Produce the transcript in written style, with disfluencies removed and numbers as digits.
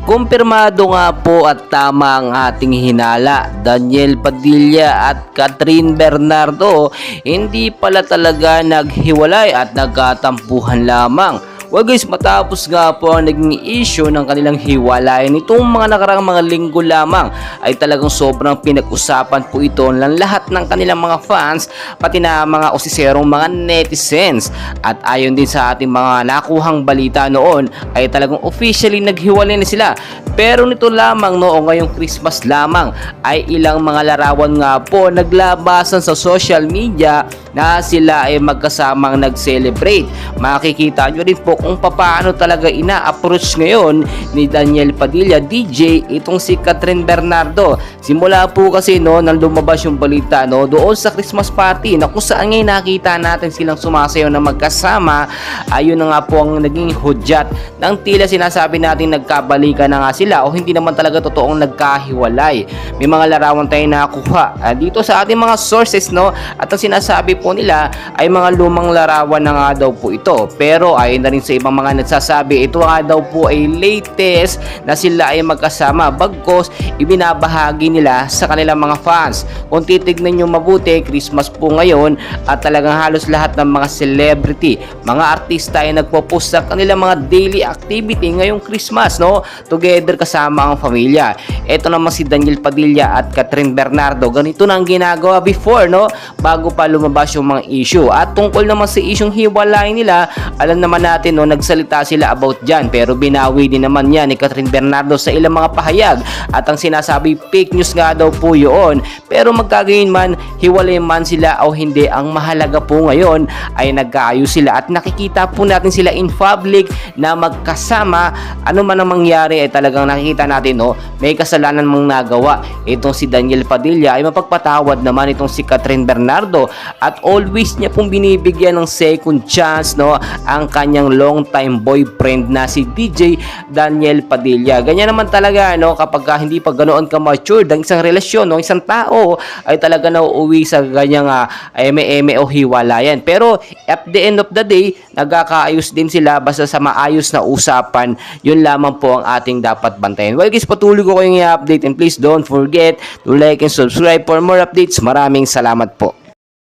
Kumpirmado nga po at tama ang ating hinala, Daniel Padilla at Catherine Bernardo hindi pala talaga naghiwalay at nagkatampuhan lamang. Well guys, matapos nga po ang naging issue ng kanilang hiwalayan nitong mga nakarang mga linggo lamang ay talagang sobrang pinag-usapan po ito ng lahat ng kanilang mga fans pati na mga osiserong mga netizens. At ayon din sa ating mga nakuhang balita noon ay talagang officially naghiwalay na sila. Pero nito lamang noong ngayong Christmas lamang ay ilang mga larawan nga po naglabasan sa social media na sila ay magkasamang nag-celebrate. Makikita nyo rin po kung paano talaga ina-approach ngayon ni Daniel Padilla DJ itong si Catherine Bernardo. Simula po kasi nang lumabas yung balita doon sa Christmas party na kung saan ngayon nakita natin silang sumasayaw na magkasama, ayun na nga po ang naging hudyat ng tila sinasabi natin nagkabalikan na nga sila o hindi naman talaga totoong nagkahiwalay. May mga larawan tayo nakuha dito sa ating mga sources at ang sinasabi po nila ay mga lumang larawan na nga daw po ito. Pero ayon na rin sa ibang mga nagsasabi, ito nga daw po ay latest na sila ay magkasama bagkos ibinabahagi nila sa kanilang mga fans. Kung titignan nyo mabuti, Christmas po ngayon at talagang halos lahat ng mga celebrity, mga artista ay nagpo-post sa kanilang mga daily activity ngayong Christmas together kasama ang pamilya. Ito naman si Daniel Padilla at Catherine Bernardo, ganito na ang ginagawa before bago pa lumabas yung mga issue. At tungkol naman sa isyong hiwalay nila, alam naman natin nagsalita sila about dyan pero binawi din naman yan ni Catherine Bernardo sa ilang mga pahayag at ang sinasabi fake news nga daw po yun. Pero magkagayon man, hiwalay man sila o hindi, ang mahalaga po ngayon ay nagkaayos sila at nakikita po natin sila in public na magkasama. Ano man ang mangyari ay talagang nakikita natin may kasalanan mong nagawa itong si Daniel Padilla ay mapagpatawad naman itong si Catherine Bernardo at always niya pong binibigyan ng second chance ang kanyang long time boyfriend na si DJ Daniel Padilla. Ganyan naman talaga kapag hindi pa ganoon ka mature ang isang relasyon isang tao ay talaga nauuwi sa ganyang eme o hiwalayan. Pero at the end of the day, nagkakaayos din sila basta sa maayos na usapan. Yun lamang po ang ating dapat bantayan. Well guys, patuloy ko kayong i-update and please don't forget to like and subscribe for more updates. Maraming salamat po.